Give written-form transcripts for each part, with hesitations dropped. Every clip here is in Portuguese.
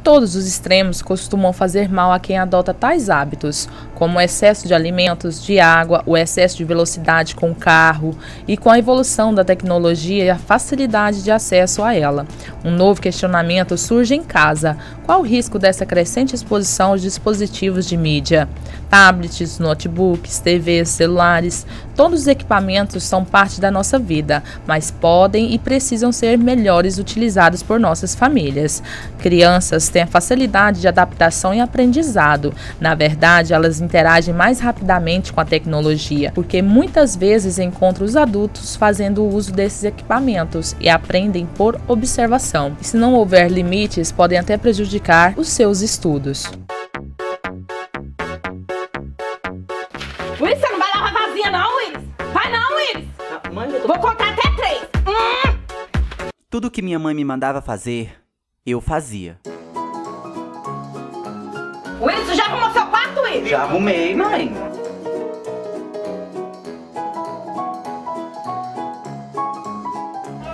todos os extremos costumam fazer mal a quem adota tais hábitos, como o excesso de alimentos, de água, o excesso de velocidade com o carro e com a evolução da tecnologia e a facilidade de acesso a ela. Um novo questionamento surge em casa: qual o risco dessa crescente exposição aos dispositivos de mídia? Tablets, notebooks, TVs, celulares, todos os equipamentos são parte da nossa vida, mas podem e precisam ser melhores utilizados por nossas famílias. Crianças têm a facilidade de adaptação e aprendizado. Na verdade, elas interagem mais rapidamente com a tecnologia, porque muitas vezes encontram os adultos fazendo uso desses equipamentos e aprendem por observação. E se não houver limites, podem até prejudicar os seus estudos. Willis, você não vai lavar vazia não, Willis? Vai não, Willis! Mãe, Vou contar até 3. Tudo que minha mãe me mandava fazer, eu fazia. Willis, você já arrumou seu quarto, Willis? Já arrumei, mãe.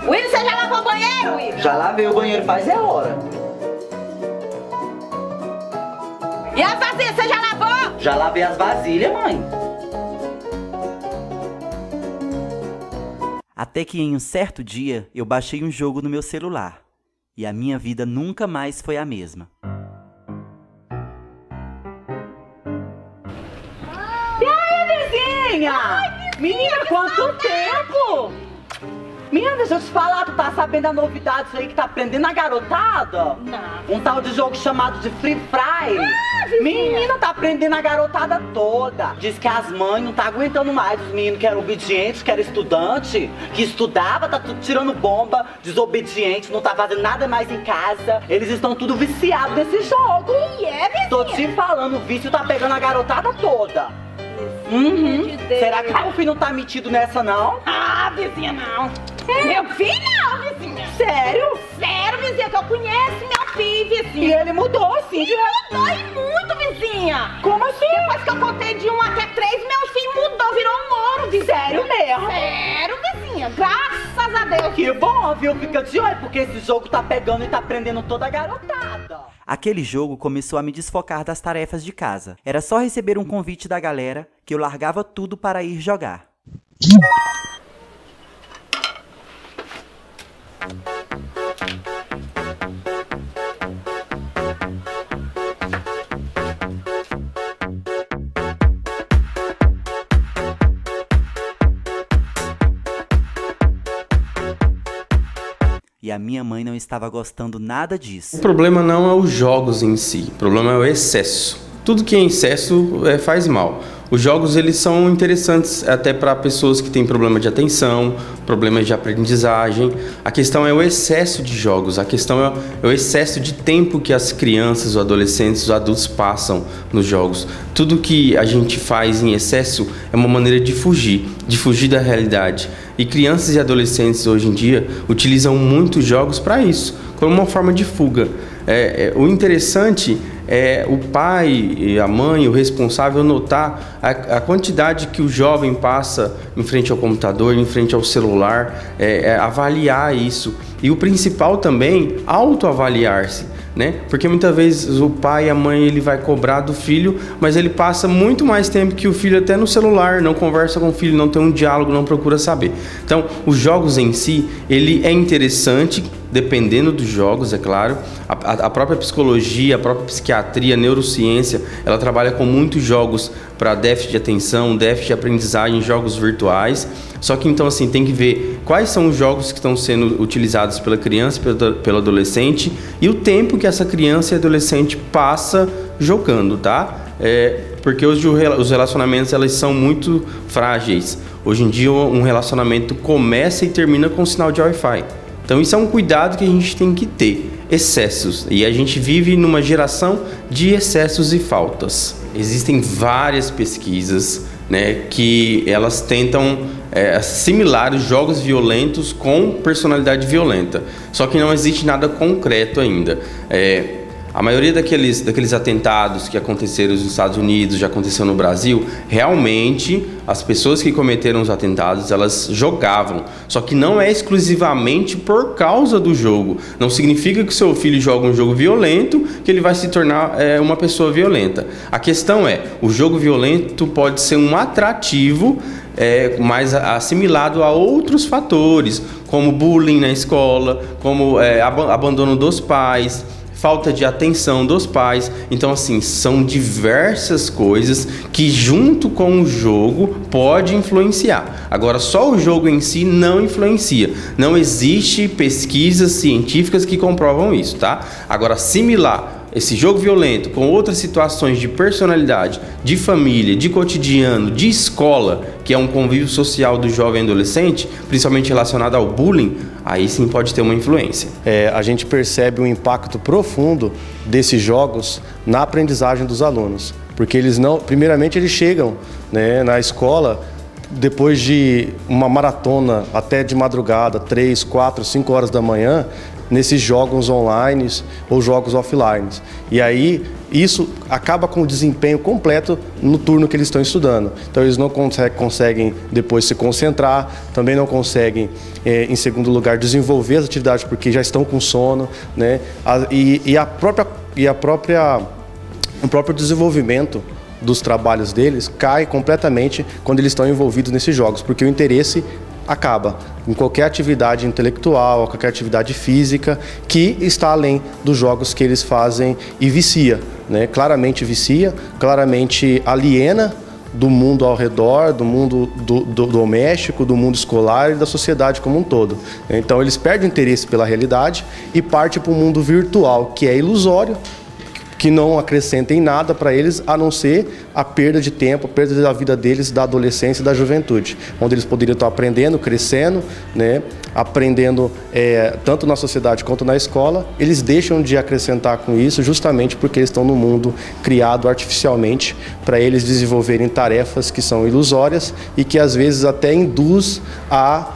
Willis, você já lavou o banheiro, Willis? Já lavei o banheiro faz hora. E as vasilhas, você já lavou? Já lavei as vasilhas, mãe. Até que em um certo dia, eu baixei um jogo no meu celular. E a minha vida nunca mais foi a mesma. E aí, vizinha? Menina, quanto tempo? Menina, deixa eu te falar, tu tá sabendo da novidade aí que tá aprendendo a garotada? Não. Um tal de jogo chamado de Free Fire. Menina, tá aprendendo a garotada toda. Diz que as mães não tá aguentando mais os meninos que eram obedientes, que era estudante, que estudava, tá tudo tirando bomba, desobediente, não tá fazendo nada mais em casa. Eles estão tudo viciados nesse jogo. E é, vizinha? Tô te falando, o vício tá pegando a garotada toda. Uhum. Será que meu filho não tá metido nessa, não? Ah, vizinha, não. Meu filho não, vizinha. Sério? Sério, vizinha, que eu conheço meu filho, E vizinha. ele mudou, assim, de... Mudou e muito, vizinha. Como assim? Depois que eu contei de 1 até 3, meu filho mudou, virou um ouro, vizinha. Sério mesmo? Sério, vizinha. Graças a Deus. Que bom, viu? Fica de olho, porque esse jogo tá pegando e tá prendendo toda a garotada. Aquele jogo começou a me desfocar das tarefas de casa. Era só receber um convite da galera que eu largava tudo para ir jogar. E a minha mãe não estava gostando nada disso. O problema não é os jogos em si, o problema é o excesso. Tudo que é excesso faz mal. Os jogos eles são interessantes até para pessoas que têm problema de atenção, problemas de aprendizagem. A questão é o excesso de jogos, a questão é o excesso de tempo que as crianças, os adolescentes, os adultos passam nos jogos. Tudo que a gente faz em excesso é uma maneira de fugir da realidade. E crianças e adolescentes hoje em dia utilizam muitos jogos para isso, como uma forma de fuga. O interessante é o pai e a mãe, o responsável, notar a quantidade que o jovem passa em frente ao computador, em frente ao celular, avaliar isso. E o principal também, autoavaliar-se, né? Porque muitas vezes o pai e a mãe ele vai cobrar do filho, mas ele passa muito mais tempo que o filho até no celular, não conversa com o filho, não tem um diálogo, não procura saber. Então, os jogos em si, ele é interessante, dependendo dos jogos, é claro. A própria psicologia, a própria psiquiatria, a neurociência, ela trabalha com muitos jogos para déficit de atenção, déficit de aprendizagem, jogos virtuais. Só que então assim, tem que ver quais são os jogos que estão sendo utilizados pela criança e pelo adolescente e o tempo que essa criança e adolescente passa jogando, tá? Porque hoje os relacionamentos elas são muito frágeis. Hoje em dia um relacionamento começa e termina com sinal de Wi-Fi. Então isso é um cuidado que a gente tem que ter, excessos. E a gente vive numa geração de excessos e faltas. Existem várias pesquisas, né, que elas tentam assimilar os jogos violentos com personalidade violenta. Só que não existe nada concreto ainda. A maioria daqueles atentados que aconteceram nos Estados Unidos, já aconteceu no Brasil, realmente as pessoas que cometeram os atentados, elas jogavam. Só que não é exclusivamente por causa do jogo. Não significa que o seu filho joga um jogo violento que ele vai se tornar uma pessoa violenta. A questão é, o jogo violento pode ser um atrativo mais assimilado a outros fatores, como bullying na escola, como abandono dos pais, falta de atenção dos pais. Então, assim, são diversas coisas que junto com o jogo pode influenciar. Agora, só o jogo em si não influencia. Não existe pesquisas científicas que comprovam isso, tá? Agora, assimilar esse jogo violento com outras situações de personalidade, de família, de cotidiano, de escola, que é um convívio social do jovem adolescente, principalmente relacionado ao bullying, aí sim pode ter uma influência. A gente percebe um impacto profundo desses jogos na aprendizagem dos alunos, porque primeiramente eles chegam, né, na escola depois de uma maratona até de madrugada, 3, 4, 5 horas da manhã, nesses jogos online ou jogos offline. E aí isso acaba com o desempenho completo no turno que eles estão estudando. Então eles não conseguem depois se concentrar, também não conseguem, em segundo lugar, desenvolver as atividades porque já estão com sono, né? O próprio desenvolvimento dos trabalhos deles cai completamente quando eles estão envolvidos nesses jogos, porque o interesse acaba em qualquer atividade intelectual, qualquer atividade física que está além dos jogos que eles fazem e vicia, né? Claramente vicia, claramente aliena do mundo ao redor, do mundo do doméstico, do mundo escolar e da sociedade como um todo. Então eles perdem o interesse pela realidade e partem para o mundo virtual, que é ilusório, que não acrescenta em nada para eles, a não ser a perda de tempo, a perda da vida deles, da adolescência e da juventude, onde eles poderiam estar aprendendo, crescendo, né, aprendendo tanto na sociedade quanto na escola. Eles deixam de acrescentar com isso justamente porque eles estão no mundo criado artificialmente para eles desenvolverem tarefas que são ilusórias e que às vezes até induz a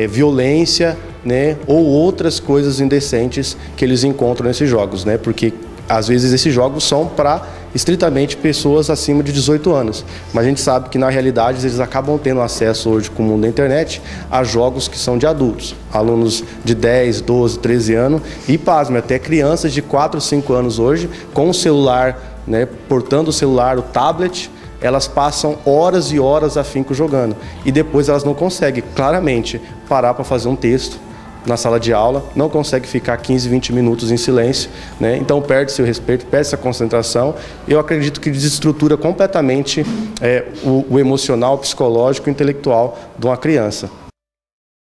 violência, né, ou outras coisas indecentes que eles encontram nesses jogos, né, porque às vezes esses jogos são para estritamente pessoas acima de 18 anos, mas a gente sabe que na realidade eles acabam tendo acesso hoje com o mundo da internet a jogos que são de adultos, alunos de 10, 12, 13 anos e, pasme, até crianças de 4, 5 anos hoje com o celular, né, portando o celular, o tablet. Elas passam horas e horas afinco jogando e depois elas não conseguem claramente parar para fazer um texto na sala de aula, não consegue ficar 15, 20 minutos em silêncio, né? Então perde-se o respeito, perde-se a concentração. Eu acredito que desestrutura completamente o emocional, psicológico e intelectual de uma criança.